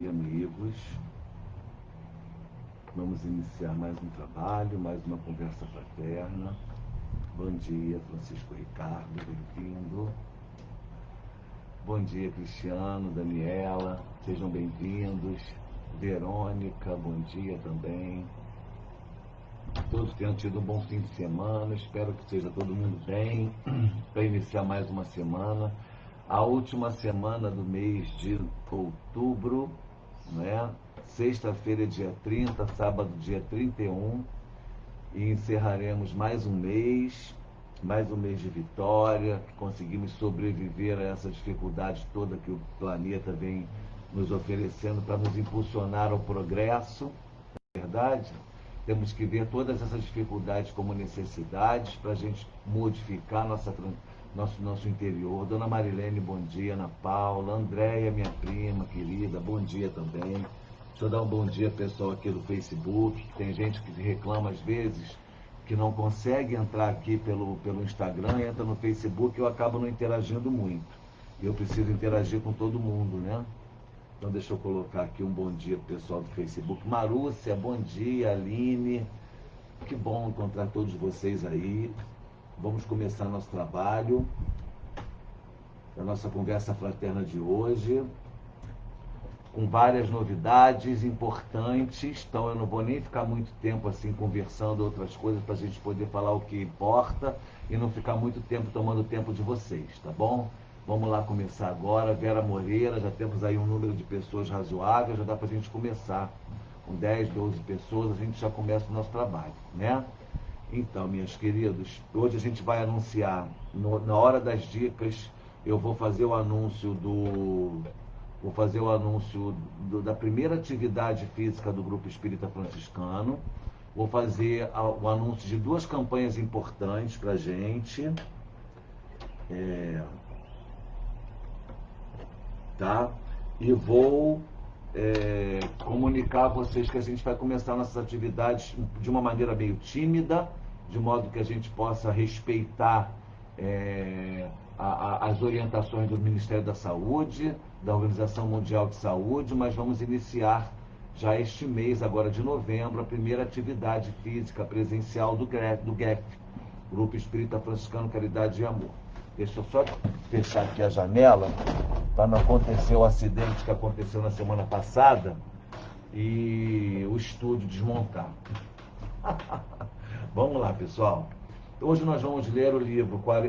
E amigos, vamos iniciar mais um trabalho, mais uma conversa fraterna. Bom dia, Francisco Ricardo, bem-vindo. Bom dia, Cristiano, Daniela, sejam bem-vindos. Verônica, bom dia também. Todos tenham tido um bom fim de semana, espero que esteja todo mundo bem para iniciar mais uma semana. A última semana do mês de outubro, né? Sexta-feira, dia 30, sábado, dia 31, e encerraremos mais um mês de vitória, que conseguimos sobreviver a essa dificuldade toda que o planeta vem nos oferecendo para nos impulsionar ao progresso, na verdade. Temos que ver todas essas dificuldades como necessidades para a gente modificar nosso interior. Dona Marilene, bom dia. Ana Paula, Andréia, minha prima querida, bom dia também. Deixa eu dar um bom dia pessoal aqui do Facebook, que tem gente que reclama às vezes que não consegue entrar aqui pelo Instagram, entra no Facebook e eu acabo não interagindo muito. E eu preciso interagir com todo mundo, né? Então deixa eu colocar aqui um bom dia pro pessoal do Facebook. Marúcia, bom dia. Aline, que bom encontrar todos vocês aí. Vamos começar nosso trabalho, a nossa conversa fraterna de hoje, com várias novidades importantes. Então eu não vou nem ficar muito tempo assim conversando outras coisas para a gente poder falar o que importa e não ficar muito tempo tomando tempo de vocês, tá bom? Vamos lá começar agora. Vera Moreira, já temos aí um número de pessoas razoável, já dá para a gente começar. Com 10, 12 pessoas, a gente já começa o nosso trabalho, né? Então, minhas queridas, hoje a gente vai anunciar, na hora das dicas, eu vou fazer o anúncio da primeira atividade física do Grupo Espírita Franciscano. Vou fazer o anúncio de duas campanhas importantes para a gente. Tá? E vou comunicar a vocês que a gente vai começar nossas atividades de uma maneira meio tímida, de modo que a gente possa respeitar as orientações do Ministério da Saúde, da Organização Mundial de Saúde, mas vamos iniciar já este mês, agora de novembro, a primeira atividade física presencial do GEF, Grupo Espírita Franciscano Caridade e Amor. Deixa eu só fechar aqui a janela para não acontecer o acidente que aconteceu na semana passada e o estúdio desmontar. Vamos lá, pessoal. Hoje nós vamos ler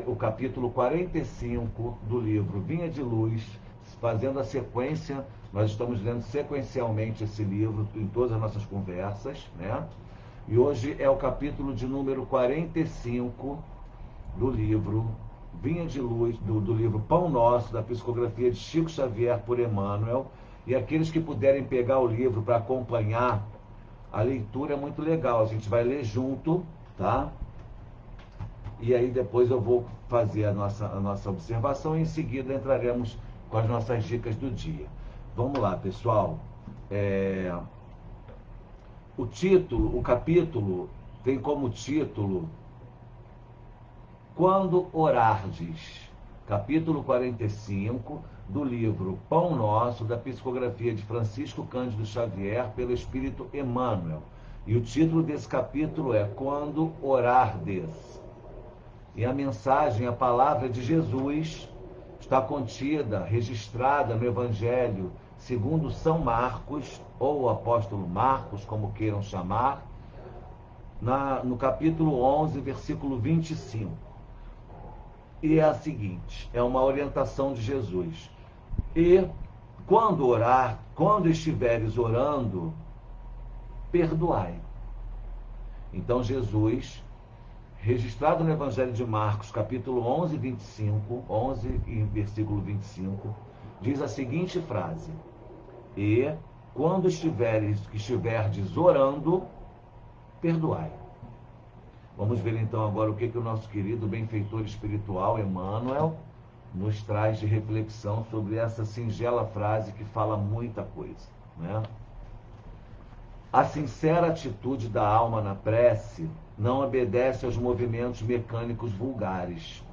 o capítulo 45 do livro Vinha de Luz, fazendo a sequência. Nós estamos lendo sequencialmente esse livro em todas as nossas conversas, né? E hoje é o capítulo de número 45 do livro Vinha de Luz, do livro Pão Nosso, da psicografia de Chico Xavier por Emmanuel. E aqueles que puderem pegar o livro para acompanhar a leitura é muito legal. A gente vai ler junto, tá? E aí depois eu vou fazer a nossa observação e em seguida entraremos com as nossas dicas do dia. Vamos lá, pessoal. O capítulo tem como título Quando Orardes, capítulo 45 do livro Pão Nosso, da psicografia de Francisco Cândido Xavier, pelo Espírito Emmanuel. E o título desse capítulo é Quando Orardes. E a mensagem, a palavra de Jesus, está contida, registrada no Evangelho segundo São Marcos, ou o apóstolo Marcos, como queiram chamar, no capítulo 11, versículo 25. E é a seguinte, é uma orientação de Jesus. E quando estiveres orando, perdoai. Então Jesus, registrado no Evangelho de Marcos, capítulo 11, 25, 11 e versículo 25, diz a seguinte frase: E quando estiverdes orando, perdoai. Vamos ver então agora o que o nosso querido benfeitor espiritual Emmanuel nos traz de reflexão sobre essa singela frase que fala muita coisa, né? A sincera atitude da alma na prece não obedece aos movimentos mecânicos vulgares.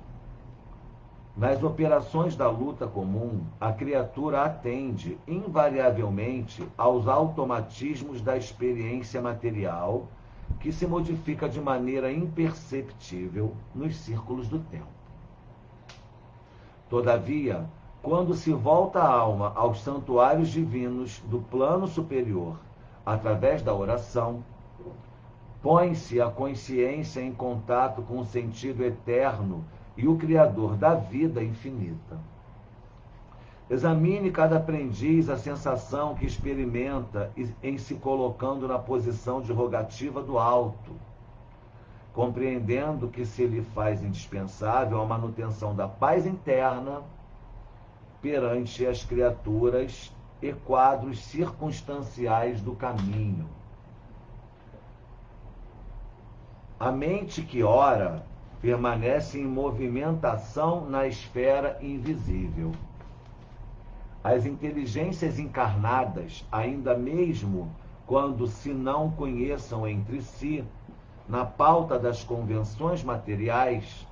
Nas operações da luta comum, a criatura atende invariavelmente aos automatismos da experiência material, que se modifica de maneira imperceptível nos círculos do tempo. Todavia, quando se volta a alma aos santuários divinos do plano superior, através da oração, põe-se a consciência em contato com o sentido eterno e o Criador da vida infinita. Examine cada aprendiz a sensação que experimenta em se colocando na posição de rogativa do alto, compreendendo que se lhe faz indispensável a manutenção da paz interna perante as criaturas e quadros circunstanciais do caminho. A mente que ora permanece em movimentação na esfera invisível. As inteligências encarnadas, ainda mesmo quando se não conheçam entre si, na pauta das convenções materiais,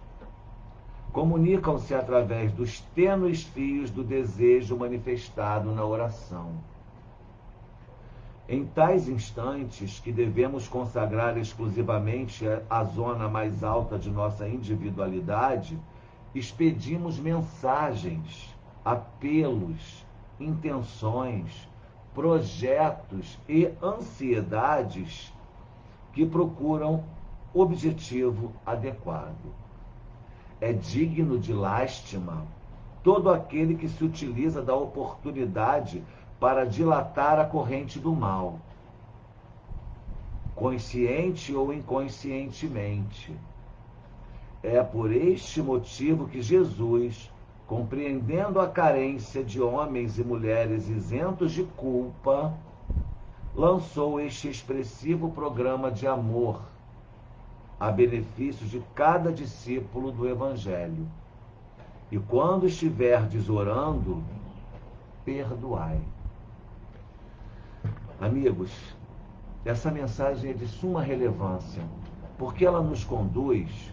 comunicam-se através dos tênues fios do desejo manifestado na oração. Em tais instantes, que devemos consagrar exclusivamente a zona mais alta de nossa individualidade, expedimos mensagens, apelos, intenções, projetos e ansiedades que procuram objetivo adequado. É digno de lástima todo aquele que se utiliza da oportunidade para dilatar a corrente do mal, consciente ou inconscientemente. É por este motivo que Jesus, compreendendo a carência de homens e mulheres isentos de culpa, lançou este expressivo programa de amor a benefício de cada discípulo do Evangelho. E quando estiverdes orando, perdoai. Amigos, essa mensagem é de suma relevância, porque ela nos conduz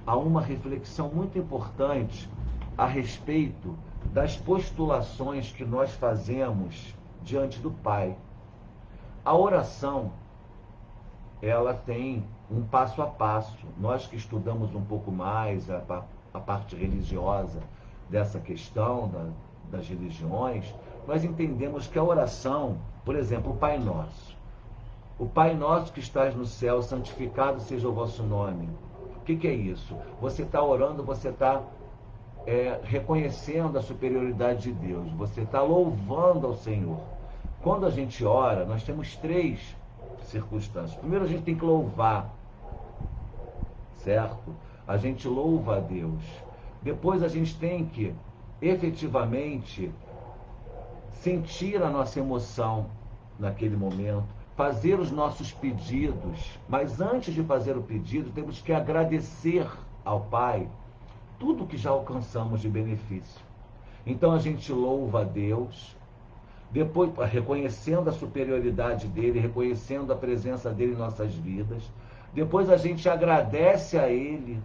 a uma reflexão muito importante a respeito das postulações que nós fazemos diante do Pai. A oração, ela tem um passo a passo. Nós que estudamos um pouco mais a parte religiosa dessa questão das religiões, nós entendemos que a oração, por exemplo, o Pai Nosso. O Pai Nosso que estás no céu, santificado seja o vosso nome. O que é isso? Você está orando, você está reconhecendo a superioridade de Deus, você está louvando ao Senhor. Quando a gente ora, nós temos três circunstâncias. Primeiro, a gente tem que louvar, certo? A gente louva a Deus. Depois, a gente tem que efetivamente sentir a nossa emoção naquele momento, fazer os nossos pedidos, mas antes de fazer o pedido, temos que agradecer ao Pai tudo que já alcançamos de benefício. Então a gente louva a Deus, depois reconhecendo a superioridade dele, reconhecendo a presença dele em nossas vidas, depois a gente agradece a ele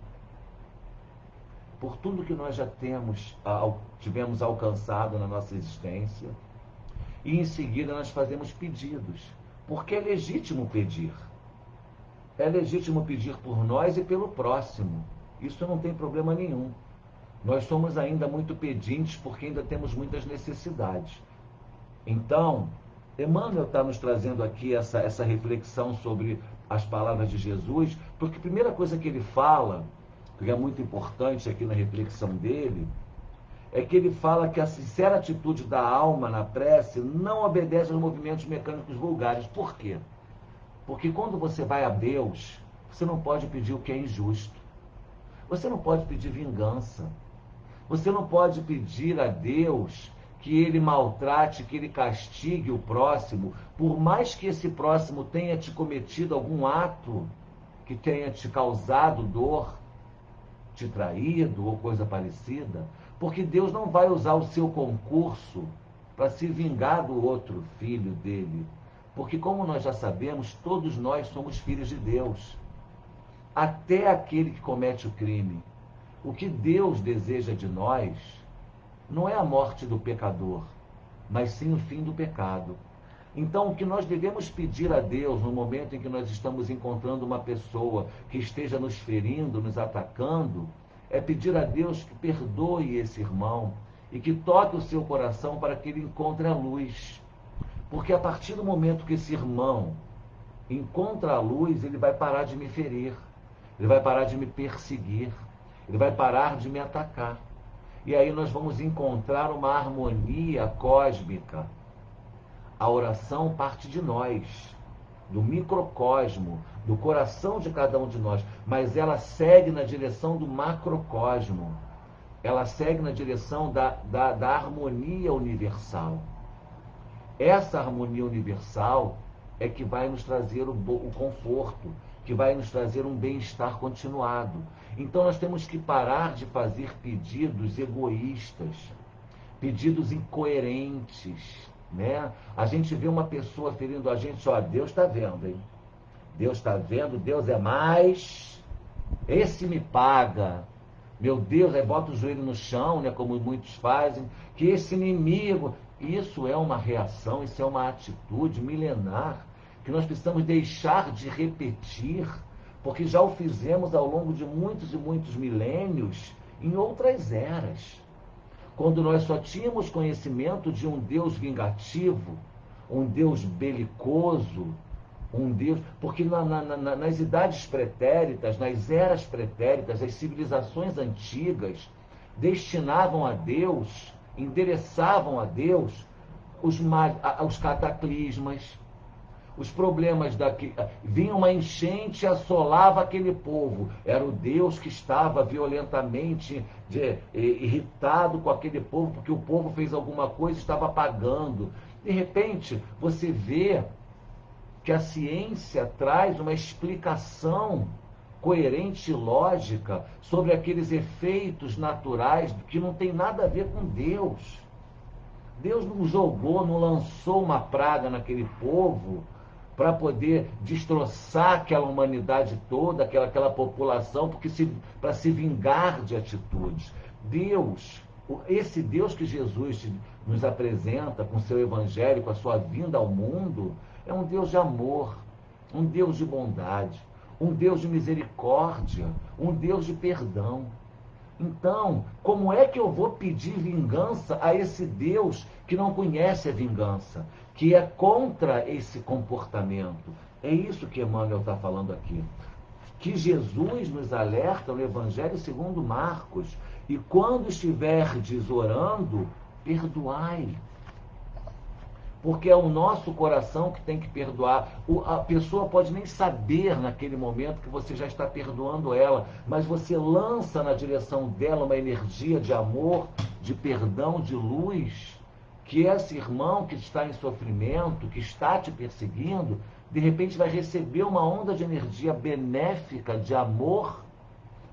por tudo que nós já tivemos alcançado na nossa existência. E em seguida nós fazemos pedidos, porque é legítimo pedir. É legítimo pedir por nós e pelo próximo. Isso não tem problema nenhum. Nós somos ainda muito pedintes porque ainda temos muitas necessidades. Então, Emmanuel está nos trazendo aqui essa reflexão sobre as palavras de Jesus, porque a primeira coisa que ele fala, que é muito importante aqui na reflexão dele, é que ele fala que a sincera atitude da alma na prece não obedece aos movimentos mecânicos vulgares. Por quê? Porque quando você vai a Deus, você não pode pedir o que é injusto. Você não pode pedir vingança. Você não pode pedir a Deus que ele maltrate, que ele castigue o próximo, por mais que esse próximo tenha te cometido algum ato que tenha te causado dor, te traído ou coisa parecida, porque Deus não vai usar o seu concurso para se vingar do outro filho dele. Porque, como nós já sabemos, todos nós somos filhos de Deus. Até aquele que comete o crime. O que Deus deseja de nós não é a morte do pecador, mas sim o fim do pecado. Então, o que nós devemos pedir a Deus no momento em que nós estamos encontrando uma pessoa que esteja nos ferindo, nos atacando, é pedir a Deus que perdoe esse irmão e que toque o seu coração para que ele encontre a luz. Porque a partir do momento que esse irmão encontra a luz, ele vai parar de me ferir, ele vai parar de me perseguir, ele vai parar de me atacar. E aí nós vamos encontrar uma harmonia cósmica. A oração parte de nós, do microcosmo, do coração de cada um de nós, mas ela segue na direção do macrocosmo, ela segue na direção da harmonia universal. Essa harmonia universal é que vai nos trazer o conforto, que vai nos trazer um bem-estar continuado. Então nós temos que parar de fazer pedidos egoístas, pedidos incoerentes, né? A gente vê uma pessoa ferindo a gente, ó, Deus está vendo, hein? Deus está vendo, Deus é mais, esse me paga. Meu Deus, aí bota o joelho no chão, né, como muitos fazem, que esse inimigo, isso é uma reação, isso é uma atitude milenar, que nós precisamos deixar de repetir, porque já o fizemos ao longo de muitos e muitos milênios, em outras eras. Quando nós só tínhamos conhecimento de um Deus vingativo, um Deus belicoso, um Deus... Porque nas idades pretéritas, nas eras pretéritas, as civilizações antigas destinavam a Deus, endereçavam a Deus os cataclismas, os problemas daqui. Vinha uma enchente e assolava aquele povo. Era o Deus que estava violentamente irritado com aquele povo, porque o povo fez alguma coisa e estava pagando. De repente, você vê que a ciência traz uma explicação coerente e lógica sobre aqueles efeitos naturais que não tem nada a ver com Deus. Deus não jogou, não lançou uma praga naquele povo para poder destroçar aquela humanidade toda, aquela população, para se vingar de atitudes. Deus, esse Deus que Jesus nos apresenta com seu evangelho, com a sua vinda ao mundo, é um Deus de amor, um Deus de bondade, um Deus de misericórdia, um Deus de perdão. Então, como é que eu vou pedir vingança a esse Deus que não conhece a vingança, que é contra esse comportamento? É isso que Emmanuel está falando aqui. Que Jesus nos alerta no Evangelho segundo Marcos. E quando estiverdes orando, perdoai. Porque é o nosso coração que tem que perdoar. A pessoa pode nem saber naquele momento que você já está perdoando ela, mas você lança na direção dela uma energia de amor, de perdão, de luz, que esse irmão que está em sofrimento, que está te perseguindo, de repente vai receber uma onda de energia benéfica, de amor,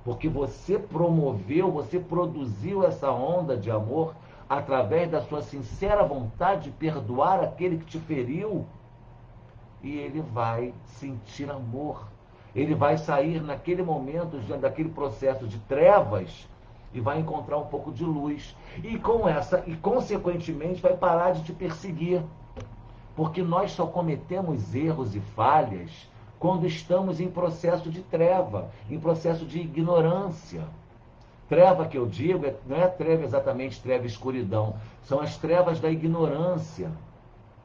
porque você promoveu, você produziu essa onda de amor através da sua sincera vontade de perdoar aquele que te feriu, e ele vai sentir amor. Ele vai sair naquele momento, daquele processo de trevas, e vai encontrar um pouco de luz. E consequentemente, vai parar de te perseguir. Porque nós só cometemos erros e falhas quando estamos em processo de treva, em processo de ignorância. Treva que eu digo, não é treva exatamente treva e escuridão, são as trevas da ignorância,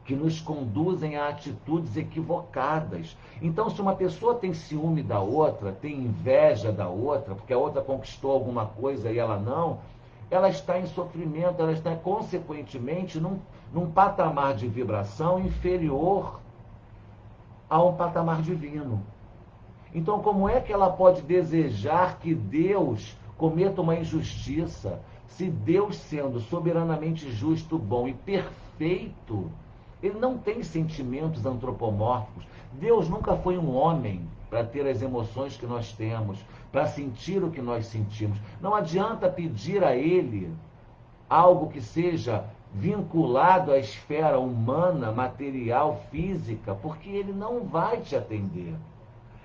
que nos conduzem a atitudes equivocadas. Então, se uma pessoa tem ciúme da outra, tem inveja da outra, porque a outra conquistou alguma coisa e ela não, ela está em sofrimento, ela está, consequentemente, num patamar de vibração inferior a um patamar divino. Então, como é que ela pode desejar que Deus cometa uma injustiça, se Deus, sendo soberanamente justo, bom e perfeito, ele não tem sentimentos antropomórficos. Deus nunca foi um homem para ter as emoções que nós temos, para sentir o que nós sentimos. Não adianta pedir a ele algo que seja vinculado à esfera humana, material, física, porque ele não vai te atender.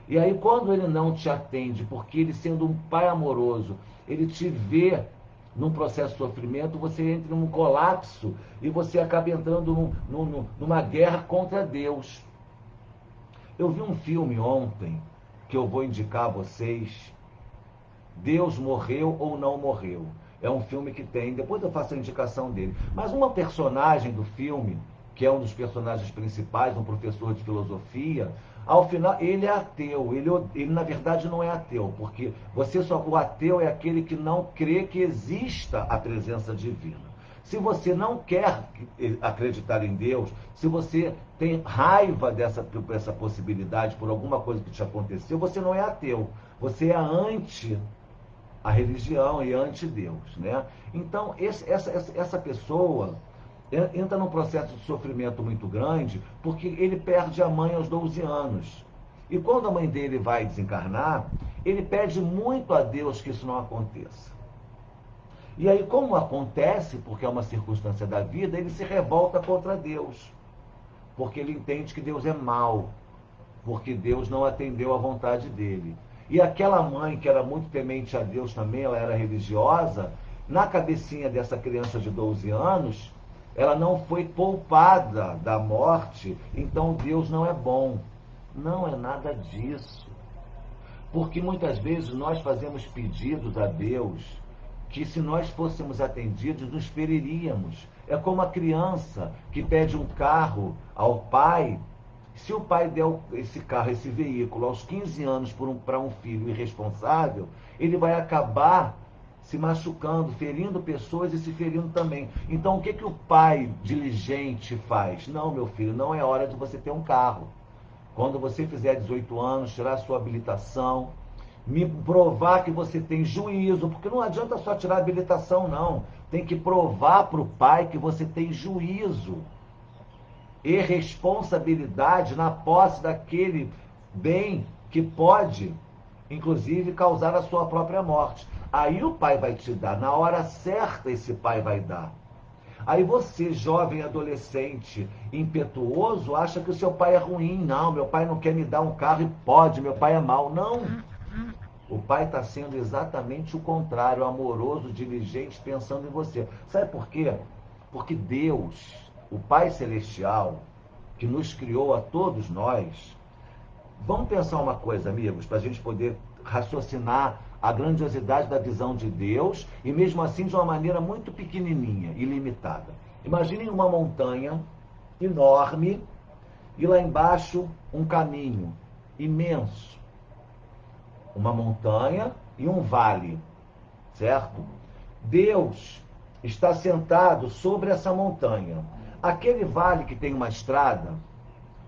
E aí, quando ele não te atende, porque ele, sendo um pai amoroso, ele te vê num processo de sofrimento, você entra num colapso e você acaba entrando numa guerra contra Deus. Eu vi um filme ontem, que eu vou indicar a vocês, Deus Morreu ou Não Morreu. É um filme que tem, depois eu faço a indicação dele. Mas uma personagem do filme, que é um dos personagens principais, um professor de filosofia, ao final, ele é ateu. Ele na verdade não é ateu, porque o ateu é aquele que não crê que exista a presença divina. Se você não quer acreditar em Deus, se você tem raiva dessa possibilidade por alguma coisa que te aconteceu, você não é ateu. Você é anti a religião e ante Deus, né? Então, essa pessoa entra num processo de sofrimento muito grande porque ele perde a mãe aos 12 anos. E quando a mãe dele vai desencarnar, ele pede muito a Deus que isso não aconteça. E aí, como acontece, porque é uma circunstância da vida, ele se revolta contra Deus. Porque ele entende que Deus é mau, porque Deus não atendeu à vontade dele. E aquela mãe, que era muito temente a Deus também, ela era religiosa, na cabecinha dessa criança de 12 anos, ela não foi poupada da morte, então Deus não é bom. Não é nada disso. Porque muitas vezes nós fazemos pedidos a Deus que, se nós fôssemos atendidos, nos feriríamos. É como a criança que pede um carro ao pai. Se o pai der esse carro, esse veículo, aos 15 anos para um filho irresponsável, ele vai acabar se machucando, ferindo pessoas e se ferindo também. Então, o que o pai diligente faz? Não, meu filho, não é hora de você ter um carro. Quando você fizer 18 anos, tirar a sua habilitação, me provar que você tem juízo, porque não adianta só tirar a habilitação, não. Tem que provar para o pai que você tem juízo e responsabilidade na posse daquele bem que pode, inclusive, causar a sua própria morte. Aí o pai vai te dar, na hora certa esse pai vai dar. Aí você, jovem adolescente, impetuoso, acha que o seu pai é ruim. Não, meu pai não quer me dar um carro e pode, meu pai é mau. Não. O pai está sendo exatamente o contrário, amoroso, diligente, pensando em você. Sabe por quê? Porque Deus, o Pai Celestial, que nos criou a todos nós, vamos pensar uma coisa, amigos, para a gente poder raciocinar a grandiosidade da visão de Deus e mesmo assim de uma maneira muito pequenininha e limitada. Imaginem uma montanha enorme e lá embaixo um caminho imenso. Uma montanha e um vale, certo? Deus está sentado sobre essa montanha. Aquele vale que tem uma estrada,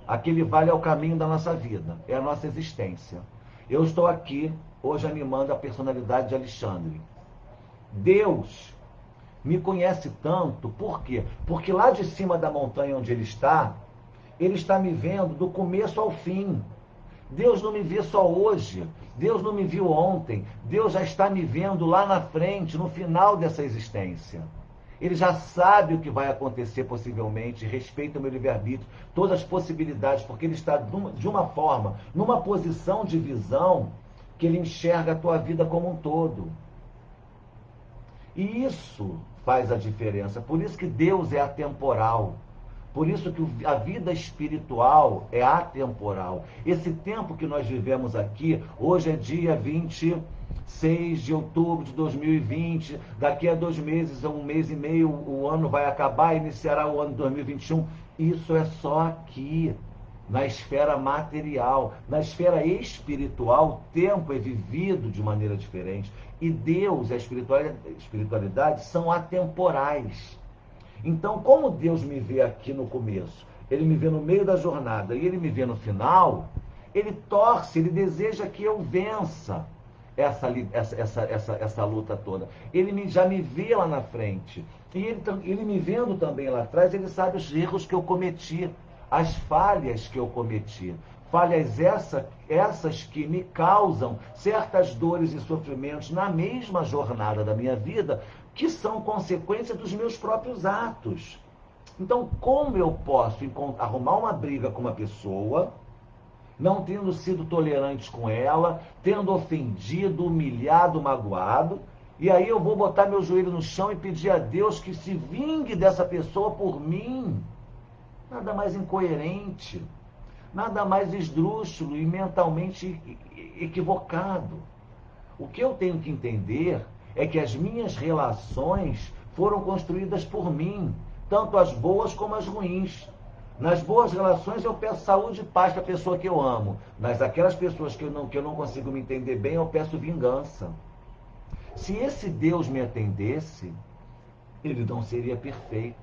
aquele vale é o caminho da nossa vida, é a nossa existência. Eu estou aqui hoje animando a personalidade de Alexandre. Deus me conhece tanto, por quê? Porque lá de cima da montanha onde ele está me vendo do começo ao fim. Deus não me vê só hoje, Deus não me viu ontem, Deus já está me vendo lá na frente, no final dessa existência. Ele já sabe o que vai acontecer possivelmente, respeita o meu livre-arbítrio, todas as possibilidades, porque ele está de uma forma, numa posição de visão, que ele enxerga a tua vida como um todo. E isso faz a diferença, por isso que Deus é atemporal. Por isso que a vida espiritual é atemporal. Esse tempo que nós vivemos aqui, hoje é dia 26 de outubro de 2020, daqui a 2 meses, um mês e meio, o ano vai acabar, iniciará o ano 2021. Isso é só aqui, na esfera material. Na esfera espiritual, o tempo é vivido de maneira diferente. E Deus e a espiritualidade são atemporais. Então, como Deus me vê aqui no começo, ele me vê no meio da jornada e ele me vê no final, ele torce, ele deseja que eu vença essa luta toda. Ele já me vê lá na frente. E ele me vendo também lá atrás, ele sabe os erros que eu cometi, as falhas que eu cometi. Falhas essas que me causam certas dores e sofrimentos na mesma jornada da minha vida, que são consequência dos meus próprios atos. Então, como eu posso arrumar uma briga com uma pessoa não tendo sido tolerantes com ela, tendo ofendido, humilhado, magoado, e aí eu vou botar meu joelho no chão e pedir a Deus que se vingue dessa pessoa por mim. Nada mais incoerente, nada mais esdrúxulo e mentalmente equivocado. O que eu tenho que entender é que as minhas relações foram construídas por mim, tanto as boas como as ruins. Nas boas relações eu peço saúde e paz para a pessoa que eu amo. Nas aquelas pessoas que eu não consigo me entender bem, eu peço vingança. Se esse Deus me atendesse, ele não seria perfeito.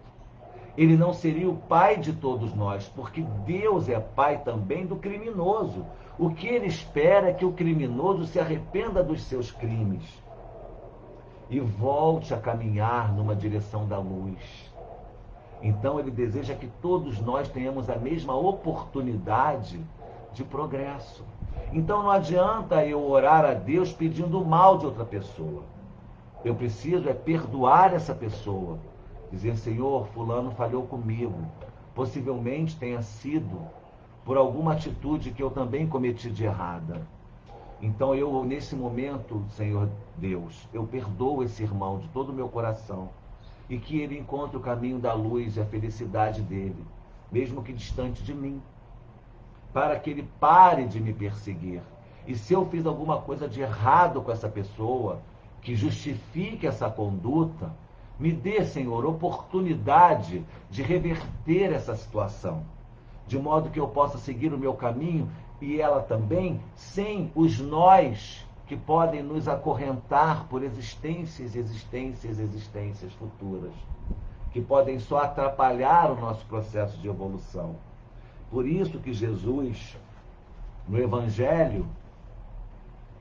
Ele não seria o pai de todos nós, porque Deus é pai também do criminoso. O que ele espera é que o criminoso se arrependa dos seus crimes e volte a caminhar numa direção da luz. Então ele deseja que todos nós tenhamos a mesma oportunidade de progresso. Então não adianta eu orar a Deus pedindo o mal de outra pessoa. Eu preciso perdoar essa pessoa. Dizer, Senhor, fulano falhou comigo. Possivelmente tenha sido por alguma atitude que eu também cometi de errada. Então eu, nesse momento, Senhor Deus, eu perdoo esse irmão de todo o meu coração. E que ele encontre o caminho da luz e a felicidade dele, mesmo que distante de mim. Para que ele pare de me perseguir. E se eu fiz alguma coisa de errado com essa pessoa, que justifique essa conduta, me dê, Senhor, oportunidade de reverter essa situação, de modo que eu possa seguir o meu caminho e ela também, sem os nós que podem nos acorrentar por existências futuras, que podem só atrapalhar o nosso processo de evolução. Por isso que Jesus, no Evangelho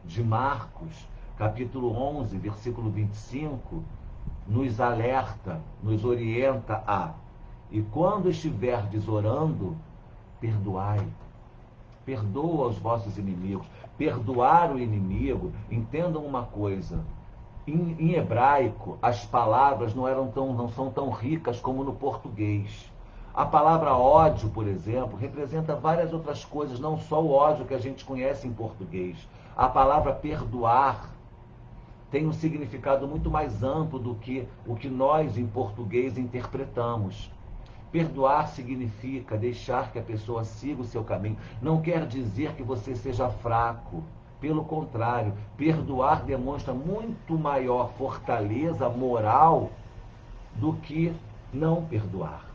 de Marcos, capítulo 11, versículo 25, nos alerta, nos orienta a: e quando estiverdes orando, perdoai. Perdoa os vossos inimigos. Perdoar o inimigo, entendam uma coisa, em hebraico as palavras não são tão ricas como no português. A palavra ódio, por exemplo, representa várias outras coisas, não só o ódio que a gente conhece em português. A palavra perdoar tem um significado muito mais amplo do que o que nós em português interpretamos. Perdoar significa deixar que a pessoa siga o seu caminho. Não quer dizer que você seja fraco. Pelo contrário, perdoar demonstra muito maior fortaleza moral do que não perdoar.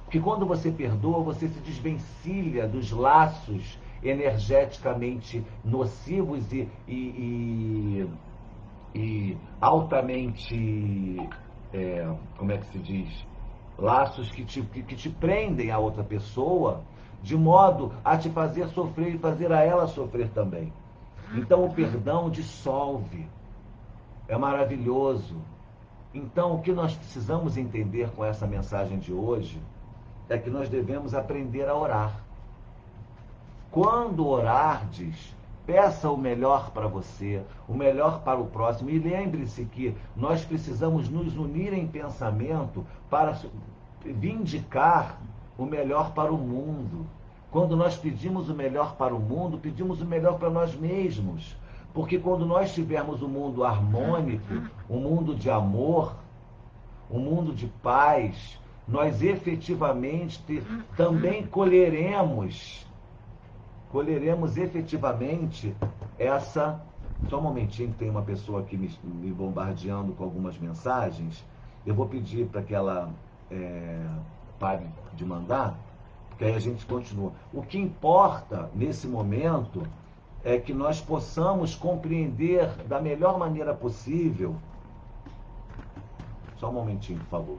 Porque quando você perdoa, você se desvencilha dos laços energeticamente nocivos e altamente, como é que se diz? Laços que te prendem a outra pessoa, de modo a te fazer sofrer e fazer a ela sofrer também. Então o perdão dissolve, é maravilhoso. Então o que nós precisamos entender com essa mensagem de hoje é que nós devemos aprender a orar. Quando orardes, peça o melhor para você, o melhor para o próximo. E lembre-se que nós precisamos nos unir em pensamento para vindicar o melhor para o mundo. Quando nós pedimos o melhor para o mundo, pedimos o melhor para nós mesmos. Porque quando nós tivermos um mundo harmônico, um mundo de amor, um mundo de paz, nós efetivamente também colheremos efetivamente essa... Só um momentinho, que tem uma pessoa aqui me bombardeando com algumas mensagens. Eu vou pedir para que ela pare de mandar, porque aí a gente continua. O que importa nesse momento é que nós possamos compreender da melhor maneira possível. Só um momentinho, por favor.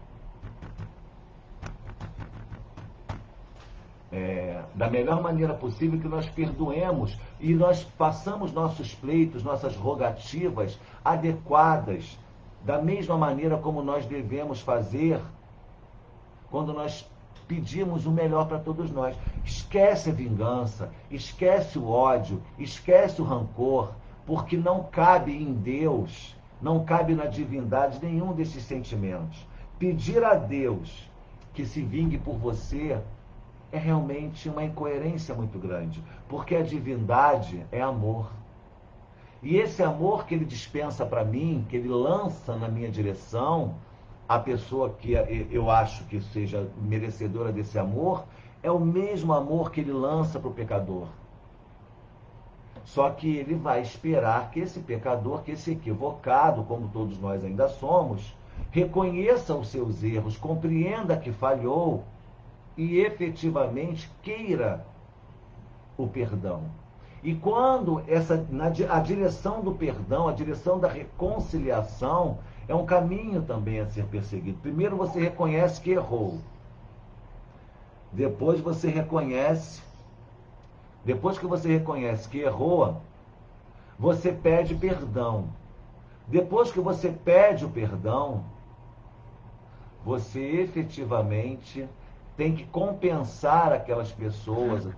Da melhor maneira possível, que nós perdoemos e nós façamos nossos pleitos, nossas rogativas adequadas, da mesma maneira como nós devemos fazer quando nós pedimos o melhor para todos nós. Esquece a vingança, esquece o ódio, esquece o rancor, porque não cabe em Deus, não cabe na divindade nenhum desses sentimentos. Pedir a Deus que se vingue por você é realmente uma incoerência muito grande, porque a divindade é amor. E esse amor que ele dispensa para mim, que ele lança na minha direção, a pessoa que eu acho que seja merecedora desse amor, é o mesmo amor que ele lança para o pecador. Só que ele vai esperar que esse pecador, que esse equivocado, como todos nós ainda somos, reconheça os seus erros, compreenda que falhou e efetivamente queira o perdão. E quando a direção do perdão, a direção da reconciliação, é um caminho também a ser perseguido. Primeiro você reconhece que errou. Depois que você reconhece que errou, você pede perdão. Depois que você pede o perdão, você efetivamente tem que compensar aquelas pessoas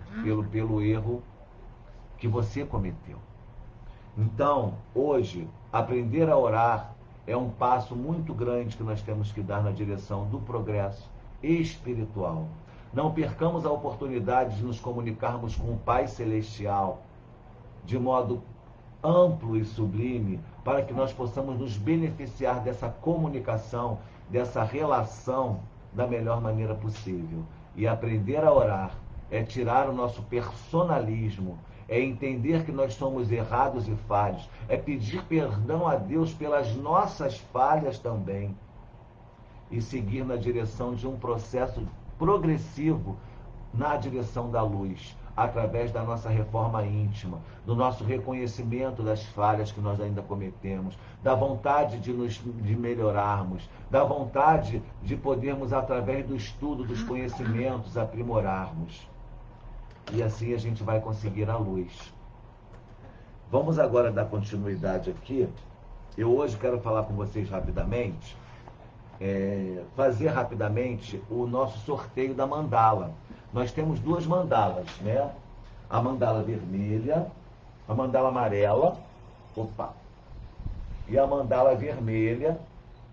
pelo erro que você cometeu. Então, hoje, aprender a orar é um passo muito grande que nós temos que dar na direção do progresso espiritual. Não percamos a oportunidade de nos comunicarmos com o Pai Celestial de modo amplo e sublime, para que nós possamos nos beneficiar dessa comunicação, dessa relação da melhor maneira possível. E aprender a orar é tirar o nosso personalismo, é entender que nós somos errados e falhos, é pedir perdão a Deus pelas nossas falhas também, e seguir na direção de um processo progressivo na direção da luz, através da nossa reforma íntima, do nosso reconhecimento das falhas que nós ainda cometemos, da vontade de melhorarmos, da vontade de podermos, através do estudo dos conhecimentos, aprimorarmos. E assim a gente vai conseguir a luz. Vamos agora dar continuidade aqui. Eu hoje quero falar com vocês rapidamente, fazer rapidamente o nosso sorteio da mandala. Nós temos duas mandalas, né? A mandala vermelha, a mandala amarela, e a mandala vermelha,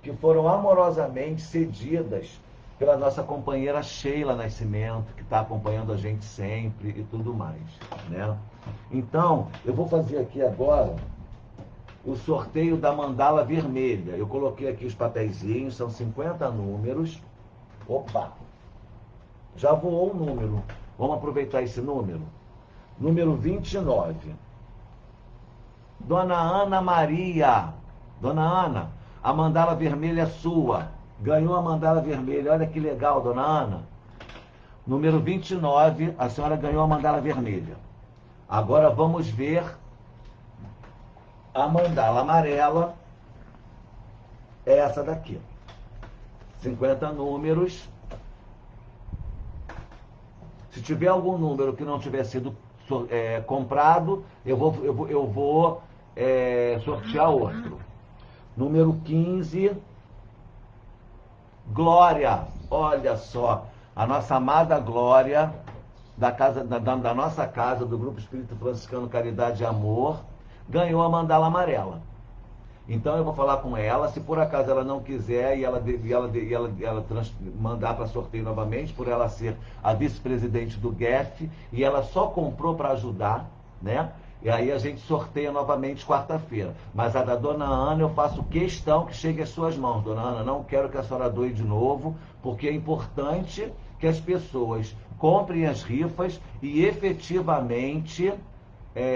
que foram amorosamente cedidas pela nossa companheira Sheila Nascimento, que está acompanhando a gente sempre e tudo mais, né? Então, eu vou fazer aqui agora o sorteio da mandala vermelha. Eu coloquei aqui os papeizinhos, são 50 números. Já voou um número. Vamos aproveitar esse número. Número 29. Dona Ana Maria. Dona Ana, a mandala vermelha é sua. Ganhou a mandala vermelha. Olha que legal, dona Ana. Número 29, a senhora ganhou a mandala vermelha. Agora vamos ver a mandala amarela. É essa daqui. 50 números. Se tiver algum número que não tiver sido comprado, eu vou sortear outro. Número 15, Glória. Olha só, a nossa amada Glória, da nossa casa, do Grupo Espírito Franciscano Caridade e Amor, ganhou a mandala amarela. Então eu vou falar com ela, se por acaso ela não quiser e ela mandar para sorteio novamente, por ela ser a vice-presidente do GEF, e ela só comprou para ajudar, né? E aí a gente sorteia novamente quarta-feira. Mas a da dona Ana eu faço questão que chegue às suas mãos. Dona Ana, não quero que a senhora doe de novo, porque é importante que as pessoas comprem as rifas e efetivamente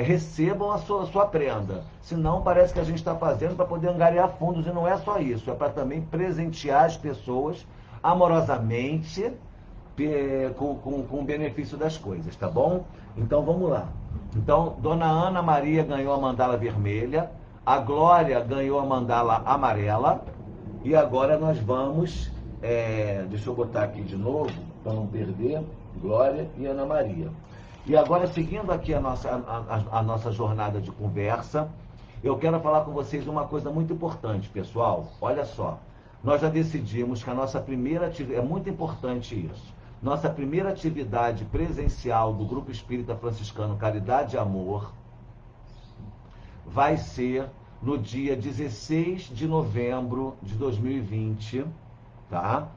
recebam a sua prenda. Senão parece que a gente está fazendo para poder angariar fundos, e não é só isso, é para também presentear as pessoas amorosamente com o benefício das coisas, tá bom? Então vamos lá. Então, dona Ana Maria ganhou a mandala vermelha, a Glória ganhou a mandala amarela, e agora nós vamos, deixa eu botar aqui de novo, para não perder, Glória e Ana Maria. E agora, seguindo aqui a nossa jornada de conversa, eu quero falar com vocês uma coisa muito importante, pessoal. Olha só, nós já decidimos que a nossa primeira atividade, é muito importante isso, nossa primeira atividade presencial do Grupo Espírita Franciscano Caridade e Amor vai ser no dia 16 de novembro de 2020, tá?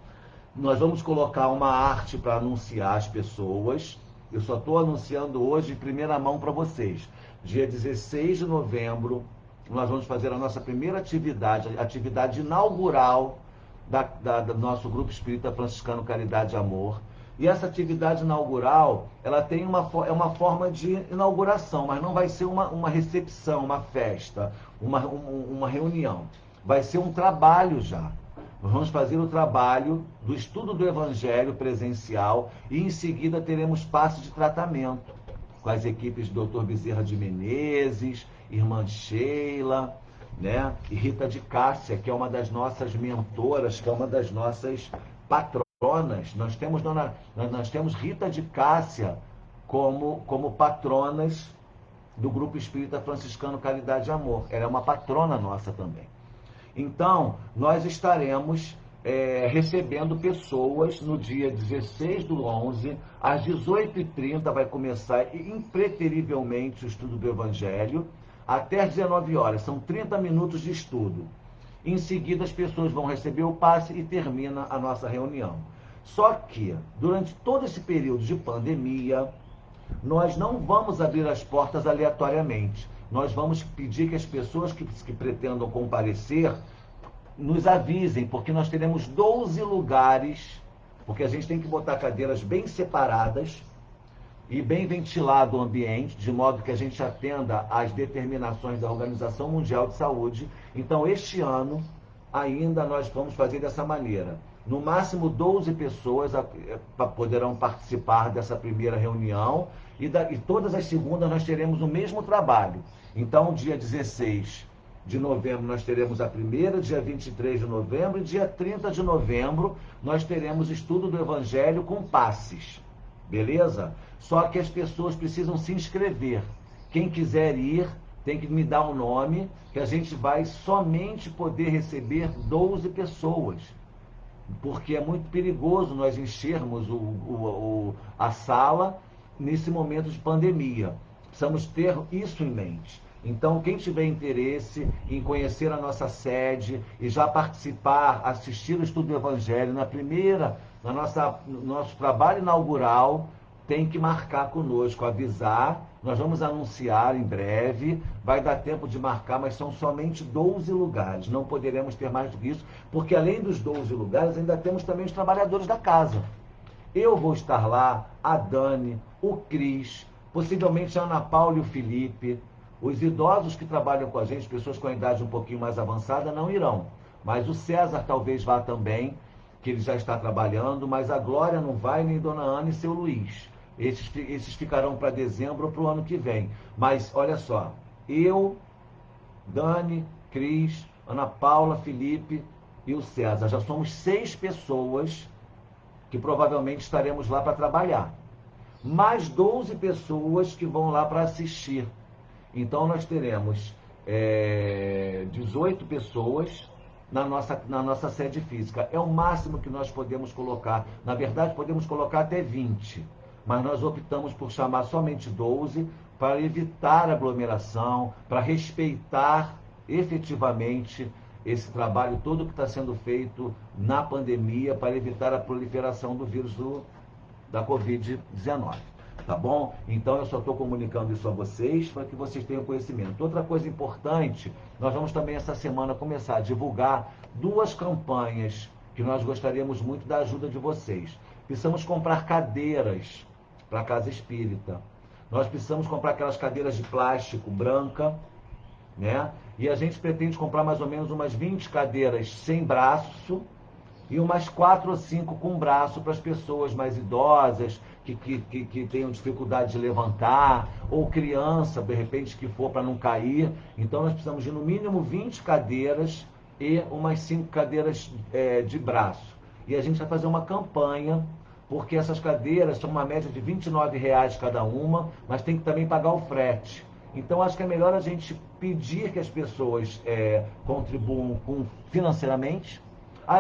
Nós vamos colocar uma arte para anunciar as pessoas. Eu só estou anunciando hoje em primeira mão para vocês. Dia 16 de novembro, nós vamos fazer a nossa primeira atividade, a atividade inaugural do nosso Grupo Espírita Franciscano Caridade e Amor. E essa atividade inaugural, ela tem é uma forma de inauguração, mas não vai ser uma recepção, uma festa, uma reunião. Vai ser um trabalho já. Nós vamos fazer o trabalho do estudo do Evangelho presencial e em seguida teremos passe de tratamento com as equipes do Dr. Bezerra de Menezes, Irmã Sheila, né? E Rita de Cássia, que é uma das nossas mentoras, que é uma das nossas patronas. Nós temos Rita de Cássia como patronas do Grupo Espírita Franciscano Caridade e Amor. Ela é uma patrona nossa também. Então, nós estaremos recebendo pessoas no dia 16 do 11, às 18h30 vai começar impreterivelmente o estudo do Evangelho, até às 19 horas, são 30 minutos de estudo. Em seguida, as pessoas vão receber o passe e termina a nossa reunião. Só que, durante todo esse período de pandemia, nós não vamos abrir as portas aleatoriamente. Nós vamos pedir que as pessoas que pretendam comparecer nos avisem, porque nós teremos 12 lugares, porque a gente tem que botar cadeiras bem separadas e bem ventilado o ambiente, de modo que a gente atenda às determinações da Organização Mundial de Saúde. Então, este ano, ainda nós vamos fazer dessa maneira. No máximo 12 pessoas poderão participar dessa primeira reunião e todas as segundas nós teremos o mesmo trabalho. Então, dia 16 de novembro nós teremos a primeira, dia 23 de novembro e dia 30 de novembro nós teremos estudo do Evangelho com passes. Beleza? Só que as pessoas precisam se inscrever. Quem quiser ir, tem que me dar um nome, que a gente vai somente poder receber 12 pessoas. Porque é muito perigoso nós enchermos a sala nesse momento de pandemia. Precisamos ter isso em mente. Então, quem tiver interesse em conhecer a nossa sede e já participar, assistir o estudo do Evangelho no nosso trabalho inaugural, tem que marcar conosco, avisar. Nós vamos anunciar em breve, vai dar tempo de marcar, mas são somente 12 lugares. Não poderemos ter mais do que isso, porque além dos 12 lugares, ainda temos também os trabalhadores da casa. Eu vou estar lá, a Dani, o Cris, possivelmente a Ana Paula e o Felipe. Os idosos que trabalham com a gente, pessoas com a idade um pouquinho mais avançada, não irão. Mas o César talvez vá também, que ele já está trabalhando, mas a Glória não vai, nem Dona Ana e seu Luiz. Esses ficarão para dezembro ou para o ano que vem. Mas, olha só, eu, Dani, Cris, Ana Paula, Felipe e o César, já somos 6 pessoas que provavelmente estaremos lá para trabalhar. Mais 12 pessoas que vão lá para assistir. Então, nós teremos 18 pessoas na nossa sede física. É o máximo que nós podemos colocar. Na verdade, podemos colocar até 20. Mas nós optamos por chamar somente 12 para evitar aglomeração, para respeitar efetivamente esse trabalho todo que está sendo feito na pandemia para evitar a proliferação do vírus da Covid-19. Tá bom? Então eu só estou comunicando isso a vocês para que vocês tenham conhecimento. Outra coisa importante, nós vamos também essa semana começar a divulgar 2 campanhas que nós gostaríamos muito da ajuda de vocês. Precisamos comprar cadeiras para a Casa Espírita. Nós precisamos comprar aquelas cadeiras de plástico branca, né? E a gente pretende comprar mais ou menos umas 20 cadeiras sem braço e umas 4 ou 5 com braço para as pessoas mais idosas, que tenham dificuldade de levantar, ou criança, de repente, que for para não cair. Então, nós precisamos de, no mínimo, 20 cadeiras e umas 5 cadeiras de braço. E a gente vai fazer uma campanha, porque essas cadeiras são uma média de R$ 29,00 cada uma, mas tem que também pagar o frete. Então, acho que é melhor a gente pedir que as pessoas contribuam financeiramente.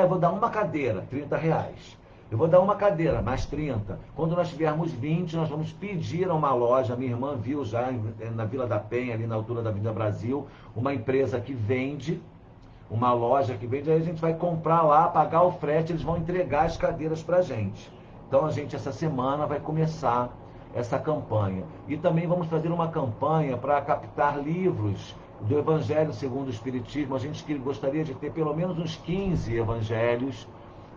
Eu vou dar uma cadeira, R$ 30,00. Eu vou dar uma cadeira, mais 30. Quando nós tivermos 20, nós vamos pedir a uma loja. Minha irmã viu já na Vila da Penha, ali na altura da Avenida Brasil, uma empresa que vende uma loja que vende, aí a gente vai comprar lá, pagar o frete, eles vão entregar as cadeiras para a gente. Então a gente, essa semana, vai começar essa campanha. E também vamos fazer uma campanha para captar livros do Evangelho segundo o Espiritismo. A gente gostaria de ter pelo menos uns 15 evangelhos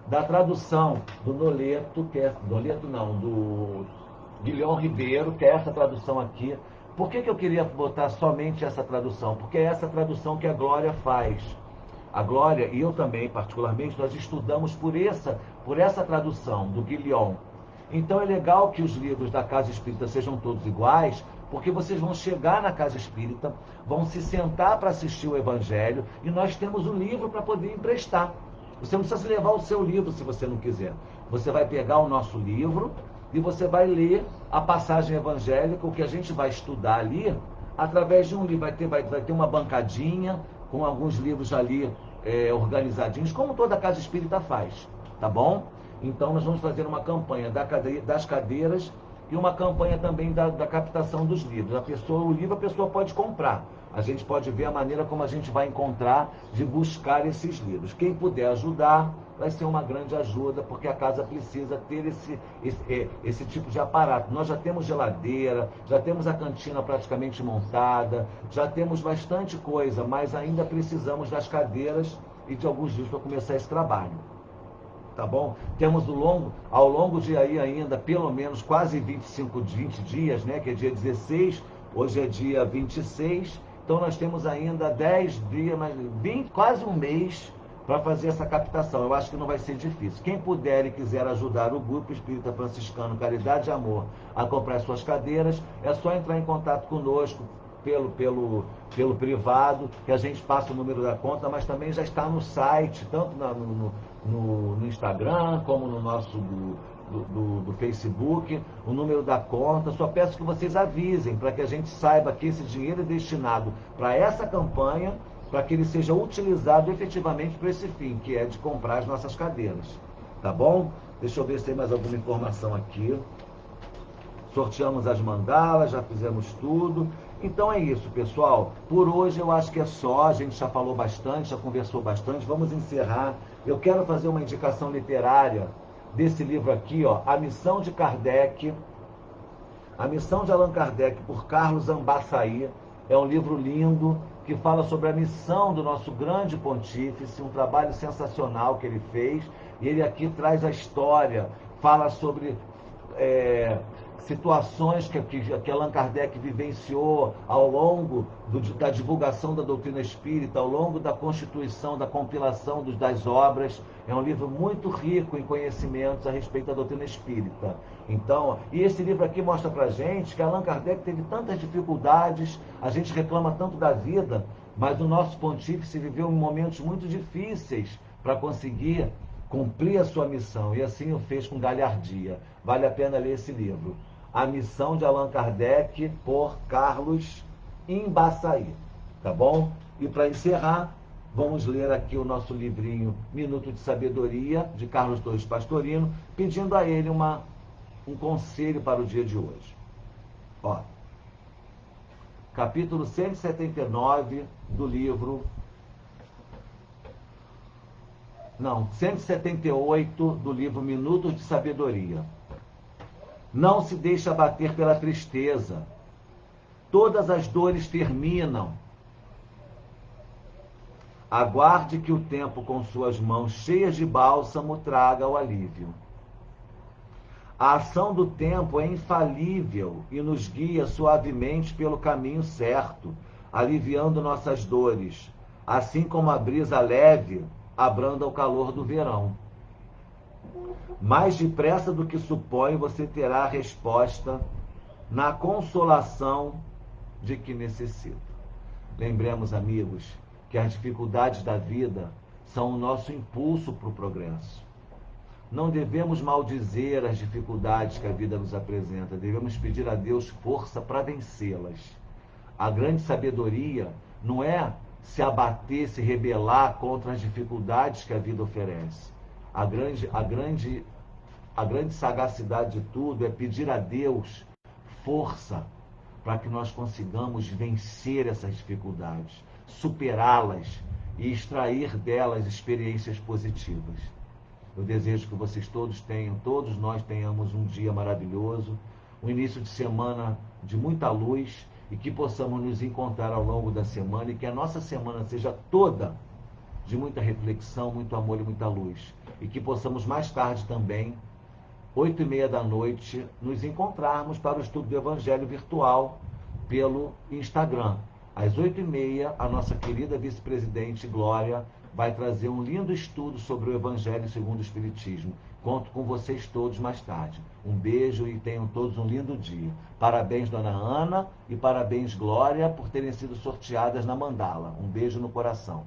da tradução do Noleto, do Guilhom Ribeiro, que é essa tradução aqui. Por que eu queria botar somente essa tradução? Porque é essa tradução que a Glória faz. A Glória, e eu também, particularmente, nós estudamos por essa tradução do Guilhom. Então é legal que os livros da Casa Espírita sejam todos iguais, porque vocês vão chegar na Casa Espírita, vão se sentar para assistir o Evangelho, e nós temos o livro para poder emprestar. Você não precisa levar o seu livro se você não quiser. Você vai pegar o nosso livro e você vai ler a passagem evangélica, o que a gente vai estudar ali, através de um livro. Vai ter uma bancadinha com alguns livros ali organizadinhos, como toda Casa Espírita faz, tá bom? Então nós vamos fazer uma campanha das cadeiras e uma campanha também da captação dos livros. O livro a pessoa pode comprar. A gente pode ver a maneira como a gente vai encontrar de buscar esses livros. Quem puder ajudar, vai ser uma grande ajuda, porque a casa precisa ter esse tipo de aparato. Nós já temos geladeira, já temos a cantina praticamente montada, já temos bastante coisa, mas ainda precisamos das cadeiras e de alguns livros para começar esse trabalho. Tá bom? Temos ao longo de aí ainda, pelo menos quase 20 dias, né? Que é dia 16, hoje é dia 26, então nós temos ainda 10 dias, quase um mês para fazer essa captação. Eu acho que não vai ser difícil. Quem puder e quiser ajudar o Grupo Espírita Franciscano Caridade e Amor a comprar suas cadeiras, é só entrar em contato conosco pelo privado, que a gente passa o número da conta, mas também já está no site, tanto no Instagram, como no nosso do Facebook, o número da conta. Só peço que vocês avisem, para que a gente saiba que esse dinheiro é destinado para essa campanha, para que ele seja utilizado efetivamente para esse fim, que é de comprar as nossas cadeiras. Tá bom? Deixa eu ver se tem mais alguma informação aqui. Sorteamos as mandalas, já fizemos tudo. Então é isso, pessoal. Por hoje eu acho que é só. A gente já falou bastante, já conversou bastante. Vamos encerrar. Eu quero fazer uma indicação literária desse livro aqui, ó, A Missão de Kardec. A Missão de Allan Kardec, por Carlos Ambassaí. É um livro lindo que fala sobre a missão do nosso grande pontífice, um trabalho sensacional que ele fez. E ele aqui traz a história, fala sobre situações que Allan Kardec vivenciou ao longo da divulgação da doutrina espírita, ao longo da constituição, da compilação das obras. É um livro muito rico em conhecimentos a respeito da doutrina espírita. Então, e esse livro aqui mostra pra gente que Allan Kardec teve tantas dificuldades, a gente reclama tanto da vida, mas o nosso pontífice viveu em momentos muito difíceis para conseguir cumprir a sua missão, e assim o fez com galhardia. Vale a pena ler esse livro. A Missão de Allan Kardec, por Carlos Ambassaí. Tá bom? E para encerrar, vamos ler aqui o nosso livrinho Minuto de Sabedoria, de Carlos Torres Pastorino, pedindo a ele um conselho para o dia de hoje. Ó, capítulo 179 do livro... 178 do livro Minutos de Sabedoria. Não se deixe abater pela tristeza. Todas as dores terminam. Aguarde que o tempo, com suas mãos cheias de bálsamo, traga o alívio. A ação do tempo é infalível e nos guia suavemente pelo caminho certo, aliviando nossas dores, assim como a brisa leve abranda o calor do verão. Mais depressa do que supõe, você terá a resposta na consolação de que necessita. Lembremos, amigos, que as dificuldades da vida são o nosso impulso para o progresso. Não devemos maldizer as dificuldades que a vida nos apresenta, devemos pedir a Deus força para vencê-las. A grande sabedoria não é se abater, se rebelar contra as dificuldades que a vida oferece. A grande sagacidade de tudo é pedir a Deus força para que nós consigamos vencer essas dificuldades, superá-las e extrair delas experiências positivas. Eu desejo que vocês todos tenham, todos nós tenhamos um dia maravilhoso, um início de semana de muita luz e que possamos nos encontrar ao longo da semana e que a nossa semana seja toda de muita reflexão, muito amor e muita luz. E que possamos mais tarde também, 8h30 da noite, nos encontrarmos para o estudo do Evangelho virtual pelo Instagram. Às 8h30, a nossa querida vice-presidente Glória vai trazer um lindo estudo sobre o Evangelho segundo o Espiritismo. Conto com vocês todos mais tarde. Um beijo e tenham todos um lindo dia. Parabéns, dona Ana, e parabéns, Glória, por terem sido sorteadas na mandala. Um beijo no coração.